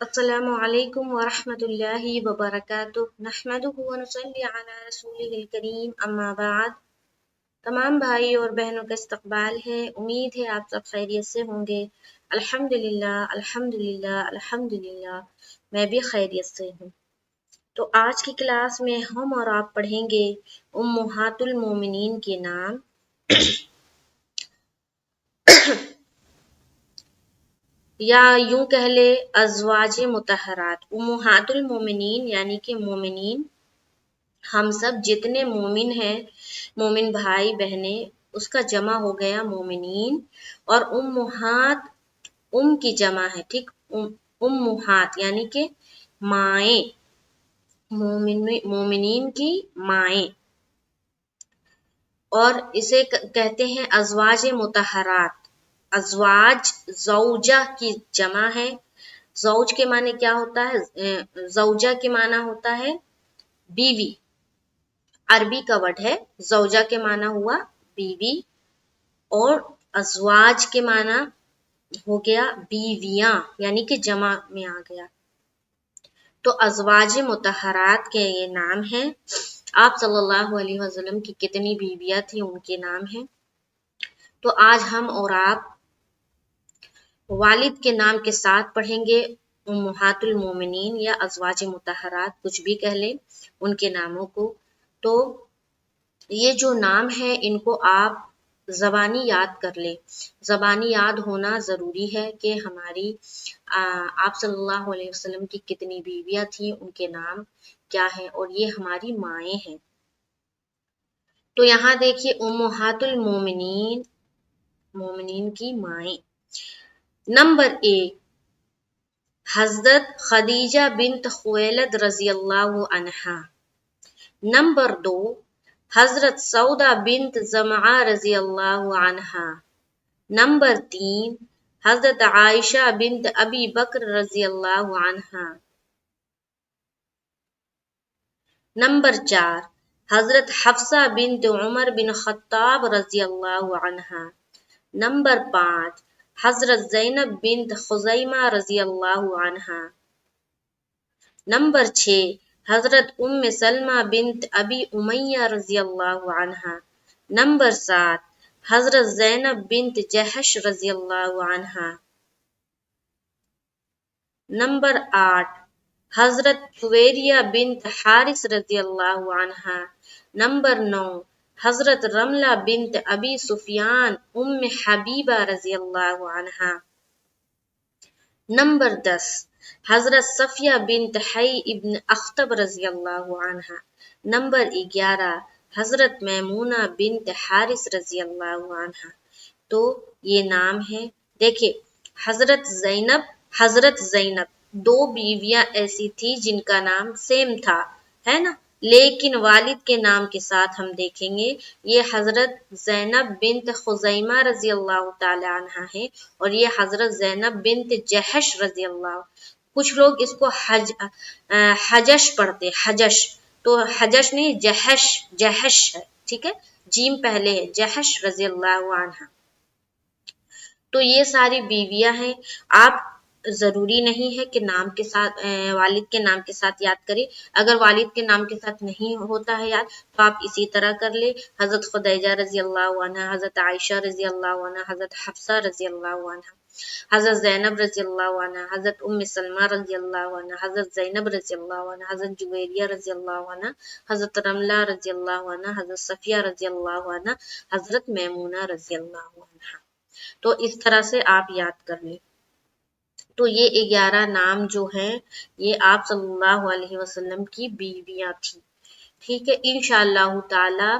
السلام علیکم ورحمۃ اللہ وبرکاتہ نحمدہ ونصلی علی رسولہ الکریم اما بعد۔ تمام بھائی اور بہنوں کا استقبال ہے، امید ہے آپ سب خیریت سے ہوں گے۔ الحمدللہ الحمدللہ الحمدللہ، میں بھی خیریت سے ہوں۔ تو آج کی کلاس میں ہم اور آپ پڑھیں گے امہات المومنین کے نام یا یوں کہہ لے ازواج مطہرات۔ امہات المومنین یعنی کہ مومنین، ہم سب جتنے مومن ہیں، مومن بھائی بہنیں، اس کا جمع ہو گیا مومنین، اور امہات کی جمع ہے، ٹھیک، امہات یعنی کہ مائیں، مومنین کی مائیں، اور اسے کہتے ہیں ازواج مطہرات۔ ازواج زوجہ کی جمع ہے۔ زوج کے معنی کیا ہوتا ہے؟ زوجہ کے معنی ہوتا ہے بیوی، عربی کا ورڈ ہے۔ زوجہ کے معنی ہوا بیوی، اور ازواج کے معنی ہو گیا بیویاں، یعنی کہ جمع میں آ گیا۔ تو ازواج مطہرات کے یہ نام ہیں۔ آپ صلی اللہ علیہ وسلم کی کتنی بیویاں تھیں، ان کے نام ہیں۔ تو آج ہم اور آپ والد کے نام کے ساتھ پڑھیں گے امہات المومنین یا ازواج مطہرات، کچھ بھی کہہ لیں ان کے ناموں کو۔ تو یہ جو نام ہے ان کو آپ زبانی یاد کر لیں۔ زبانی یاد ہونا ضروری ہے کہ ہماری آپ صلی اللہ علیہ وسلم کی کتنی بیویاں تھیں، ان کے نام کیا ہیں، اور یہ ہماری مائیں ہیں۔ تو یہاں دیکھیے امہات المومنین، مومنین کی مائیں۔ نمبر 1، حضرت خدیجہ بنت خویلد رضی اللہ عنہا۔ نمبر 2، حضرت سودا بنت زمعہ رضی اللہ عنہا۔ نمبر 3، حضرت عائشہ بنت ابی بکر رضی اللہ عنہا۔ نمبر 4، حضرت حفصہ بنت عمر بن خطاب رضی اللہ عنہا۔ نمبر 5، حضرت زینب بنت خزیمہ رضی اللہ عنہا۔ نمبر 6، حضرت ام سلمہ بنت ابی امیہ رضی اللہ عنہا۔ نمبر 7، حضرت زینب بنت جحش رضی اللہ عنہا۔ نمبر 8، حضرت جویریہ بنت حارث رضی اللہ عنہا۔ نمبر 9، حضرت رملہ بنت ابی سفیان ام حبیبہ رضی اللہ عنہا۔ نمبر 10، حضرت صفیہ بنت حی ابن اخطب رضی اللہ عنہا۔ نمبر 11، حضرت میمونہ بنت حارث رضی اللہ عنہا۔ تو یہ نام ہے۔ دیکھیں حضرت زینب، 2 بیویاں ایسی تھی جن کا نام سیم تھا، ہے نا، لیکن والد کے نام کے ساتھ ہم دیکھیں گے یہ حضرت زینب بنت خزیمہ رضی اللہ تعالی عنہا ہے، اور یہ حضرت زینب بنت جحش رضی اللہ۔ کچھ لوگ اس کو حجش پڑھتے، حجش، تو حجش نہیں، جحش ہے، ٹھیک ہے، جیم پہلے ہے، جحش رضی اللہ عنہا۔ تو یہ ساری بیویاں ہیں۔ آپ ضروری نہیں ہے کہ نام کے ساتھ والد کے نام کے ساتھ یاد کریں۔ اگر والد کے نام کے ساتھ نہیں ہوتا ہے یاد تو آپ اسی طرح کر لیں، حضرت خدیجہ رضی اللہ عنہا، حضرت عائشہ رضی اللہ عنہا، حضرت حفصہ رضی اللہ عنہا، حضرت زینب رضی اللہ عنہا، حضرت ام سلمہ رضی اللہ عنہا، حضرت زینب رضی اللہ عنہا، حضرت جویریہ رضی اللہ عنہا، حضرت رملہ رضی اللہ عنہا، حضرت صفیہ رضی اللہ عنہا، حضرت میمونہ رضی اللہ عنہا۔ تو اس طرح سے آپ یاد کر لیں۔ تو یہ 11 نام جو ہیں یہ آپ صلی اللہ علیہ وسلم کی بیویاں تھیں، ٹھیک ہے۔ انشاءاللہ تعالی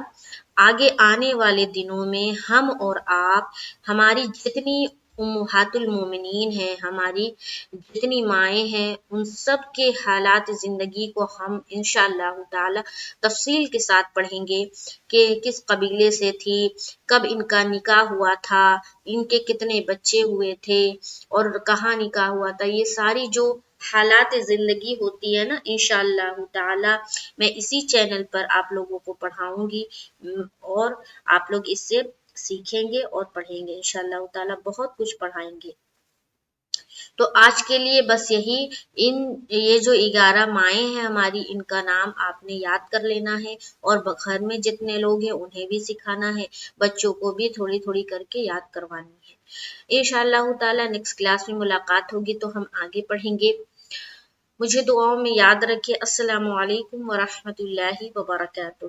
آگے آنے والے دنوں میں ہم اور آپ ہماری جتنی امہات المومنین ہیں، ہماری جتنی مائیں ہیں، ان سب کے حالات زندگی کو ہم انشاءاللہ تعالی تفصیل کے ساتھ پڑھیں گے کہ کس قبیلے سے تھی، کب ان کا نکاح ہوا تھا، ان کے کتنے بچے ہوئے تھے، اور کہاں نکاح ہوا تھا۔ یہ ساری جو حالات زندگی ہوتی ہے نا، انشاءاللہ تعالی میں اسی چینل پر آپ لوگوں کو پڑھاؤں گی، اور آپ لوگ اس سے سیکھیں گے اور پڑھیں گے، انشاءاللہ تعالی بہت کچھ پڑھائیں گے۔ تو آج کے لیے بس یہی، یہ جو 11 مائیں ہیں ہماری، ان کا نام آپ نے یاد کر لینا ہے، اور گھر میں جتنے لوگ ہیں انہیں بھی سکھانا ہے، بچوں کو بھی تھوڑی تھوڑی کر کے یاد کروانی ہے۔ انشاءاللہ تعالی نیکسٹ کلاس میں ملاقات ہوگی تو ہم آگے پڑھیں گے۔ مجھے دعاؤں میں یاد رکھے۔ السلام علیکم ورحمۃ اللہ وبرکاتہ۔